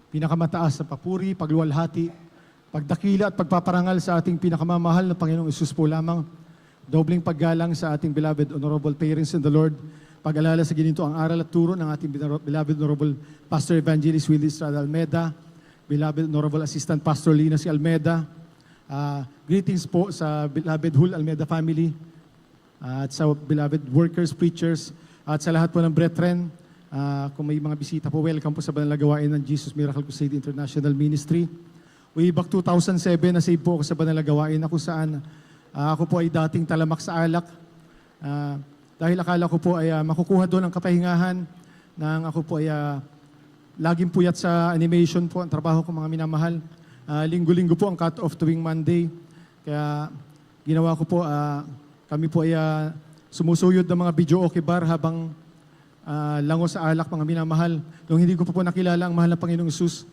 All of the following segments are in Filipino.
pinakamataas na papuri, pagluwalhati, pagdakila at pagpaparangal sa ating pinakamamahal na Panginoong Isus po lamang. Dobling paggalang sa ating beloved honorable parents in the Lord. Pag-alala sa ginito ang aral at turo ng ating beloved honorable Pastor Evangelist Willie Estrada Almeda, beloved honorable Assistant Pastor Lina C. Almeda. Greetings po sa beloved Hul Almeda family, at sa beloved workers, preachers, at sa lahat po ng brethren. Kung may mga bisita po, welcome po sa banal na gawain ng Jesus Miracle Crusade International Ministry. Way back 2007, na-save po ako sa banal na gawain na kung saan ako po ay dating talamak sa alak. Dahil akala ko po ay makukuha doon ang kapahingahan nang ako po ay laging puyat sa animation po, ang trabaho ko mga minamahal. Linggo-linggo po ang cut-off tuwing Monday. Kaya ginawa ko po, kami po ay sumusuyod ng mga video okay bar habang lango sa alak mga minamahal. Nung hindi ko po nakilala ang mahal na Panginoong Isus,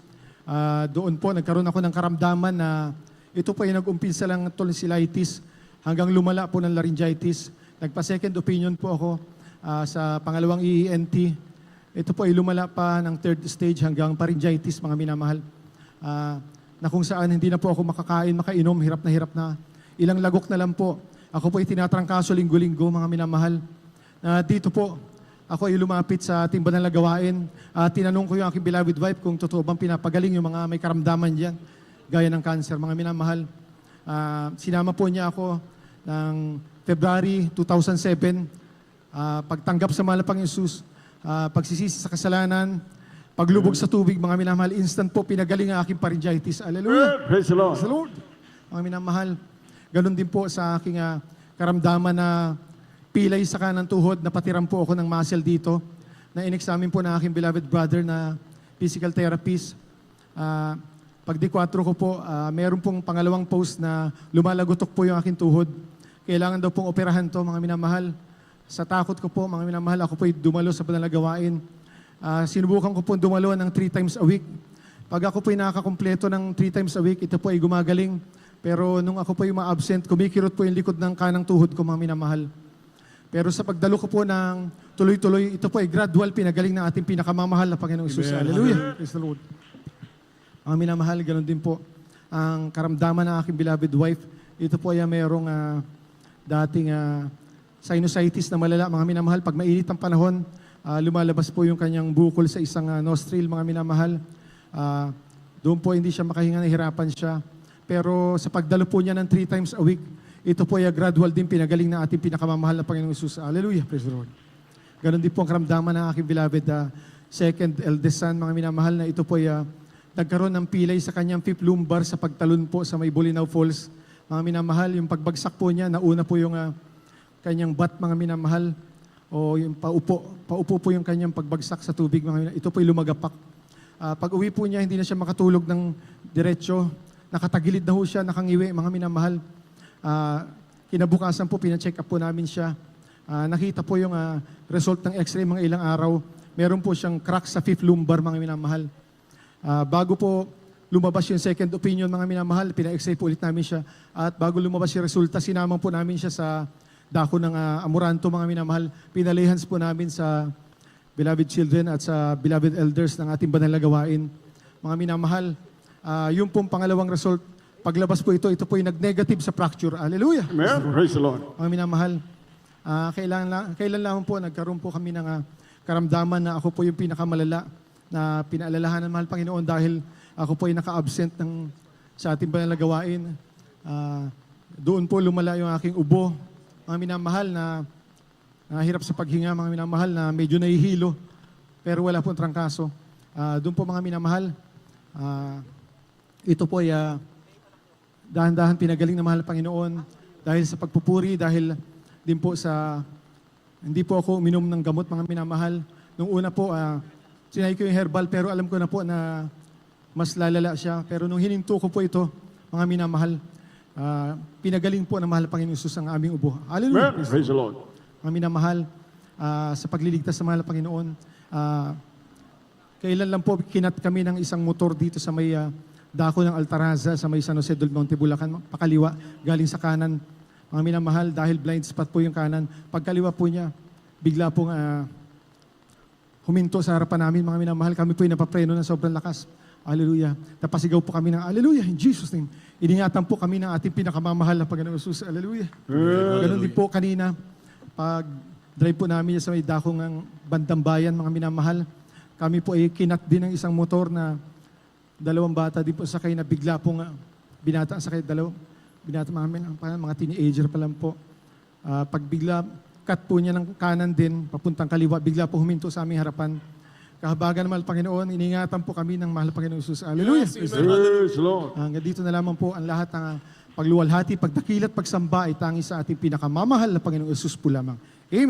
doon po nagkaroon ako ng karamdaman na ito po ay nag-umpisa lang tonsillitis hanggang lumala po ng laryngitis. Nagpa-second opinion po ako sa pangalawang EENT. Ito po ay lumala pa ng third stage hanggang pharyngitis, mga minamahal. Na kung saan hindi na po ako makakain, makainom, hirap na. Ilang lagok na lang po. Ako po ay tinatrangkaso linggo-linggo, mga minamahal. Dito po, ako ay lumapit sa ating banal na gawain. Tinanong ko yung aking beloved wife kung totoo bang pinapagaling yung mga may karamdaman dyan, gaya ng cancer, mga minamahal. Sinama po niya ako ng February 2007, pagtanggap sa mahal na Panginoong Isus, pagsisisi sa kasalanan, paglubog sa tubig, mga minamahal, instant po pinagaling ang aking pharyngitis. Hallelujah! Praise the Lord. Praise the Lord! Mga minamahal, ganun din po sa aking karamdaman na pilay sa kanang tuhod, napatiram po ako ng muscle dito, na in-examine po na aking beloved brother na physical therapist. Pag D4 ko po, meron pong pangalawang post na lumalagotok po yung aking tuhod. Kailangan daw pong operahan to, mga minamahal. Sa takot ko po, mga minamahal, ako po'y dumalo sa banal na gawain. Sinubukan ko po dumalo ng 3 times a week. Pag ako po'y nakakakumpleto ng 3 times a week, ito po ay gumagaling. Pero nung ako po'y ma-absent, kumikirot po yung likod ng kanang tuhod ko, mga minamahal. Pero sa pagdalo ko po ng tuloy-tuloy, ito po ay gradual pinagaling ng ating pinakamamahal na Panginoong Isus. Hallelujah! Praise the Lord. Mga minamahal, ganoon din po ang karamdaman ng aking beloved wife. Ito po ay mayroong dating sinusitis na malala, mga minamahal. Pag mainit ang panahon, lumalabas po yung kanyang bukol sa isang nostril, mga minamahal. Doon po hindi siya makahinga, nahirapan siya. Pero sa pagdalo po niya ng 3 times a week, ito po ay gradual din pinagaling ng ating pinakamamahal na Panginoong Isus. Hallelujah, praise the Lord. Ganon din po ang karamdaman ng aking beloved second eldest son, mga minamahal, na ito po ay nagkaroon ng pilay sa kanyang fifth lumbar sa pagtalon po sa may Bolinao Falls. Mga minamahal, yung pagbagsak po niya, nauna po yung kanyang bat, mga minamahal, o yung paupo po yung kanyang pagbagsak sa tubig. Ito po ay lumagapak. Pag uwi po niya, hindi na siya makatulog ng diretsyo. Nakatagilid na ho siya, nakangiwi, mga minamahal. Kinabukasan po, pina-check up po namin siya. Nakita po yung result ng x-ray mga ilang araw. Meron po siyang crack sa fifth lumbar, mga minamahal. Bago po lumabas yung second opinion, mga minamahal, pina-x-ray po ulit namin siya. At bago lumabas yung resulta, sinamang po namin siya sa dako ng Amoranto, mga minamahal. Pinalihans po namin sa beloved children at sa beloved elders ng ating banal na gawain. Mga minamahal, yung pong pangalawang result, paglabas po ito po yung nag-negative sa fracture. Hallelujah! Amen. Praise the Lord. Mga minamahal, kailan lang po nagkaroon po kami ng karamdaman na ako po yung pinakamalala na pinaalalahanan ng mahal Panginoon dahil ako po ay naka-absent sa ating banal na gawain. Doon po lumala yung aking ubo. Mga minamahal na hirap sa paghinga, mga minamahal na medyo nahihilo pero wala pong trangkaso. Doon po mga minamahal, ito po ay dahan-dahan pinagaling ng mahal Panginoon dahil sa pagpupuri, dahil din po sa hindi po ako uminom ng gamot, mga minamahal. Nung una po, sinay ko yung herbal pero alam ko na po na mas lalala siya. Pero nung hininto ko po ito, mga minamahal, pinagaling po ng mahal Panginoon Isus ang aming ubo. Hallelujah! Amen. Praise the Lord. Mga minamahal, sa pagliligtas sa mahal Panginoon, kailan lang po kinat kami ng isang motor dito sa may dako ng Altaraza, sa may San Jose del Monte, Bulacan, pakaliwa, galing sa kanan. Mga minamahal, dahil blind spot po yung kanan, pagkaliwa po niya, bigla pong huminto sa harapan namin, mga minamahal. Kami po yung napapreno ng sobrang lakas. Hallelujah. Napasigaw po kami ng Hallelujah in Jesus' name. Iningatan po kami ng ating pinakamamahal na Panginoong Jesus. Hallelujah. Ganon din po kanina, pag drive po namin sa may dakong ng bandang bayan, mga minamahal, kami po ay kinat din ng isang motor na dalawang bata din po sakay na bigla pong binata ang sakay, binata mga teenager pa lang po. Pag bigla, cut po niya ng kanan din, papuntang kaliwa, bigla po huminto sa aming harapan. Kahabagan ng mahal Panginoon, iningatan po kami ng mahal Panginoon Jesus. Hallelujah. Praise Lord. Hanggang dito na lamang po ang lahat ng pagluwalhati, pagdakilat, pagsamba ay tangi sa ating pinakamamahal na Panginoong Jesus po lamang. Amen.